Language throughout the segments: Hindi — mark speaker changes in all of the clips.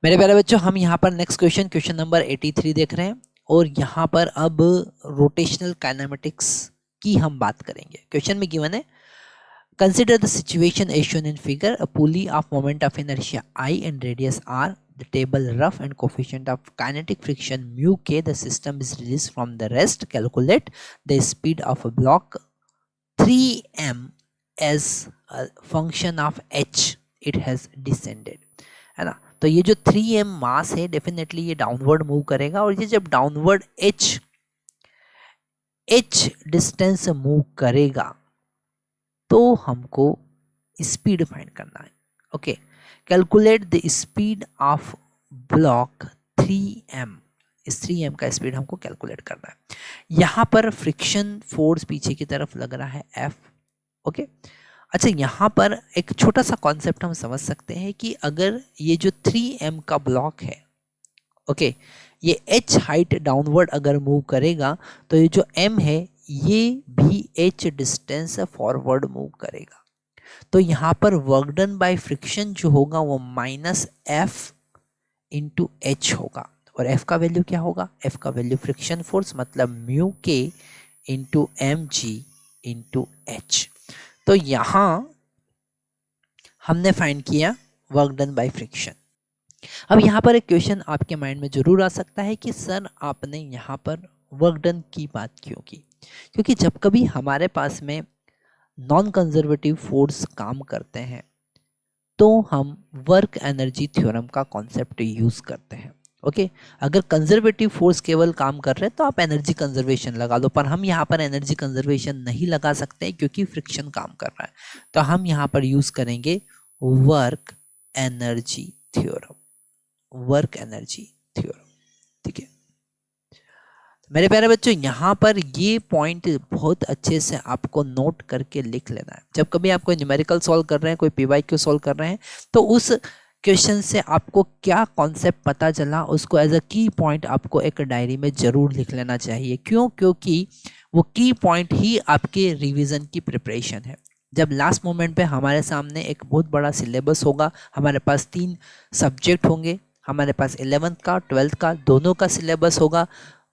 Speaker 1: मेरे प्यारे बच्चों, हम यहाँ पर नेक्स्ट क्वेश्चन नंबर 83 देख रहे हैं और यहाँ पर अब रोटेशनल काइनेमेटिक्स की हम बात करेंगे। क्वेश्चन में गिवन है, consider the situation as shown in figure, a pulley of moment of inertia I and radius R, the table rough and coefficient of kinetic friction mu k, the system is released from the rest, calculate the speed of a block 3m as a function of h it has descended, है ना। तो ये जो 3m मास है डेफिनेटली ये डाउनवर्ड मूव करेगा और ये जब डाउनवर्ड h डिस्टेंस मूव करेगा तो हमको स्पीड फाइंड करना है। Okay, calculate the speed of block 3m, इस 3m का स्पीड हमको कैलकुलेट करना है। यहाँ पर फ्रिक्शन फोर्स पीछे की तरफ लग रहा है F। ओके, अच्छा यहाँ पर एक छोटा सा कॉन्सेप्ट हम समझ सकते हैं कि अगर ये जो 3m का ब्लॉक है, ओके, ये h हाइट डाउनवर्ड अगर मूव करेगा तो ये जो m है ये भी h डिस्टेंस फॉरवर्ड मूव करेगा। तो यहाँ पर वर्क डन बाय फ्रिक्शन जो होगा वो -F इंटू एच होगा और F का वैल्यू क्या होगा? F का वैल्यू फ्रिक्शन फोर्स मतलब mu k into m g into h. तो यहाँ हमने फाइंड किया वर्क डन बाय फ्रिक्शन। अब यहाँ पर एक क्वेश्चन आपके माइंड में जरूर आ सकता है कि सर आपने यहाँ पर वर्क डन की बात क्यों की? क्योंकि जब कभी हमारे पास में नॉन कंजर्वेटिव फोर्स काम करते हैं तो हम वर्क एनर्जी थ्योरम का कॉन्सेप्ट यूज करते हैं। ओके, अगर कंजर्वेटिव फोर्स केवल काम कर रहे हैं तो आप एनर्जी कंजर्वेशन लगा लो, पर हम यहाँ पर एनर्जी कंजर्वेशन नहीं लगा सकते क्योंकि फ्रिक्शन काम कर रहा है। तो हम यहाँ पर यूज करेंगे work energy theorem, work energy theorem. ठीक है मेरे प्यारे बच्चों, यहाँ पर ये पॉइंट बहुत अच्छे से आपको नोट करके लिख लेना है। जब कभी आप कोई न्यूमेरिकल सॉल्व कर रहे हैं, कोई पीवाईक्यू सॉल्व कर रहे हैं, तो उस क्वेश्चन से आपको क्या कॉन्सेप्ट पता चला उसको एज अ की पॉइंट आपको एक डायरी में जरूर लिख लेना चाहिए। क्यों? क्योंकि वो की पॉइंट ही आपके रिविजन की प्रिपरेशन है। जब लास्ट मोमेंट पे हमारे सामने एक बहुत बड़ा सिलेबस होगा, हमारे पास 3 सब्जेक्ट होंगे, हमारे पास 11th का 12th का दोनों का सिलेबस होगा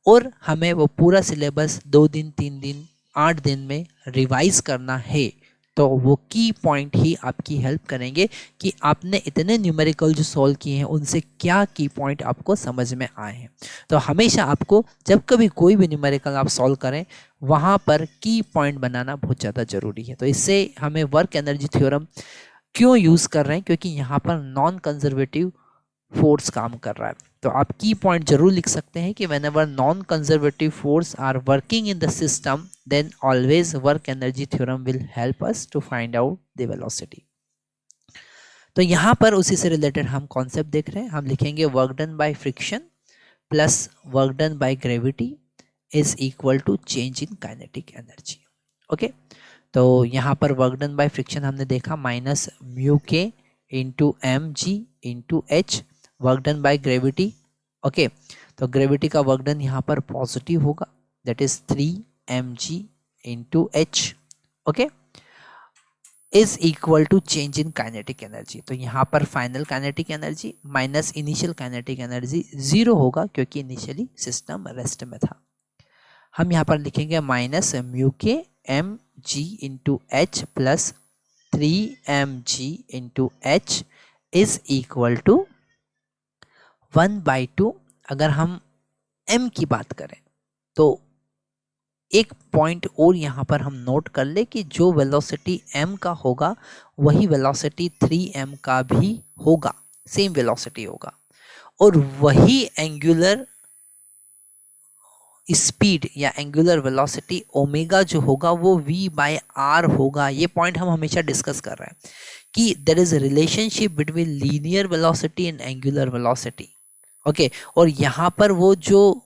Speaker 1: और हमें वो पूरा सिलेबस 2 दिन 3 दिन 8 दिन में रिवाइज करना है। तो वो की पॉइंट ही आपकी हेल्प करेंगे कि आपने इतने न्यूमेरिकल जो सॉल्व किए हैं उनसे क्या की पॉइंट आपको समझ में आए हैं। तो हमेशा आपको जब कभी कोई भी न्यूमेरिकल आप सॉल्व करें वहाँ पर की पॉइंट बनाना बहुत ज़्यादा ज़रूरी है। तो इससे हमें वर्क एनर्जी थ्योरम क्यों यूज़ कर रहे हैं? क्योंकि यहाँ पर नॉन कंजर्वेटिव फोर्स काम कर रहा है। तो आप की पॉइंट जरूर लिख सकते हैं कि whenever non conservative force are working in the system then always work energy theorem will help us to find out the velocity। तो यहाँ पर उसी से रिलेटेड हम कॉन्सेप्ट देख रहे हैं। हम लिखेंगे work done by friction plus work done by gravity is equal to change in kinetic energy. Okay, तो यहाँ पर वर्क डन बाय फ्रिक्शन हमने देखा minus mu k into m g into h, work done by gravity. Okay, तो ग्रेविटी का वर्क डन यहाँ पर पॉजिटिव होगा, that is 3mg into h. Okay, is equal to change in kinetic energy. तो यहाँ पर final kinetic energy minus initial kinetic energy 0 होगा क्योंकि इनिशियली सिस्टम रेस्ट में था। हम यहाँ पर लिखेंगे minus mu k m g into h plus 3mg into h is equal to 1/2। अगर हम m की बात करें तो एक पॉइंट और यहाँ पर हम नोट कर ले कि जो वेलोसिटी m का होगा वही वेलोसिटी 3m का भी होगा, सेम वेलोसिटी होगा और वही एंगुलर स्पीड या एंगुलर वेलोसिटी ओमेगा जो होगा वो v/r होगा। ये पॉइंट हम हमेशा डिस्कस कर रहे हैं कि there is a relationship between linear velocity and angular velocity. Okay, और यहाँ पर वो जो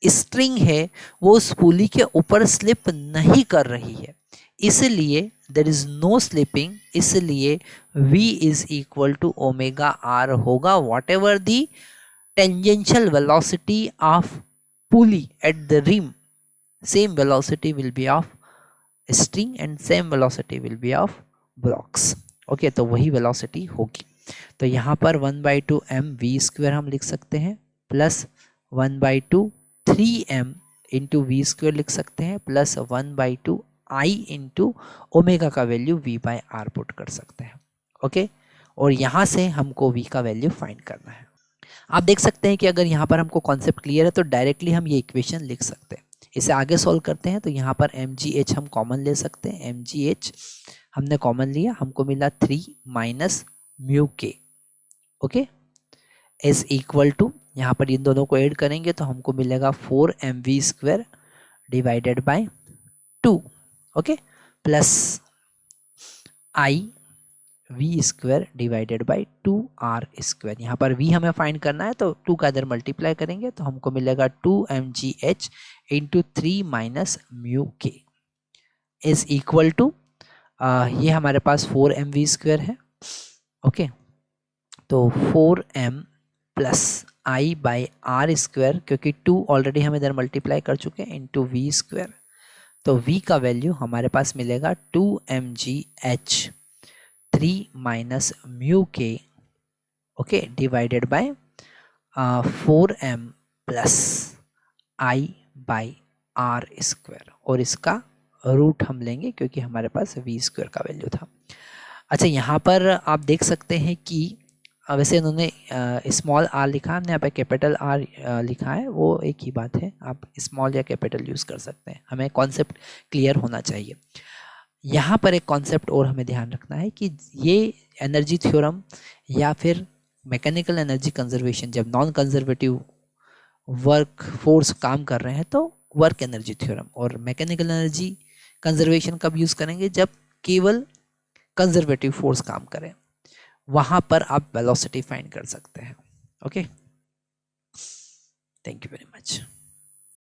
Speaker 1: स्ट्रिंग है वो उस पुली के ऊपर स्लिप नहीं कर रही है, इसलिए देयर इज नो स्लिपिंग, इसलिए v is equal to omega r होगा। Whatever the tangential velocity of pulley at the rim, same velocity will be of string and same velocity will be of blocks। Okay, तो वही वेलोसिटी होगी। तो यहाँ पर 1/2 mv² हम लिख सकते हैं प्लस 1/2 3m इंटू v² लिख सकते हैं प्लस 1/2 I इंटू ओमेगा का वैल्यू v/r पुट कर सकते हैं। ओके, और यहाँ से हमको v का वैल्यू फाइंड करना है। आप देख सकते हैं कि अगर यहाँ पर हमको कॉन्सेप्ट क्लियर है तो डायरेक्टली हम ये इक्वेशन लिख सकते हैं। इसे आगे सॉल्व करते हैं तो यहाँ पर mgh हम कॉमन ले सकते हैं। mgh हमने कॉमन लिया, हमको मिला 3 माइनस म्यू के। ओके, इज इक्वल टू, यहाँ पर इन दोनों को ऐड करेंगे तो हमको मिलेगा 4mv² divided by 2। Okay, plus I v² divided by 2r²। यहाँ पर v हमें फाइंड करना है तो 2 का इधर मल्टीप्लाई करेंगे तो हमको मिलेगा 2mgh इंटू 3 माइनस म्यू के इज इक्वल टू, ये हमारे पास 4mv² है। ओके, तो 4m plus I by r², क्योंकि 2 ऑलरेडी हम इधर मल्टीप्लाई कर चुके हैं, इंटू v²। तो v का वैल्यू हमारे पास मिलेगा 2mgh 3 माइनस म्यू के, okay, divided by 4m plus I by r², और इसका रूट हम लेंगे क्योंकि हमारे पास v² का वैल्यू था। अच्छा, यहाँ पर आप देख सकते हैं कि वैसे इन्होंने स्मॉल r लिखा है, हमने यहाँ पर कैपिटल R लिखा है, वो एक ही बात है, आप स्मॉल या कैपिटल यूज़ कर सकते हैं, हमें कॉन्सेप्ट क्लियर होना चाहिए। यहाँ पर एक कॉन्सेप्ट और हमें ध्यान रखना है कि ये एनर्जी थ्योरम या फिर मैकेनिकल एनर्जी कंजर्वेशन, जब नॉन कंजर्वेटिव वर्क फोर्स काम कर रहे हैं तो वर्क एनर्जी थ्योरम, और मैकेनिकल एनर्जी कंजर्वेशन कब यूज़ करेंगे, जब केवल कंजर्वेटिव फोर्स काम करें, वहाँ पर आप वेलोसिटी फाइंड कर सकते हैं। Okay, thank you very much.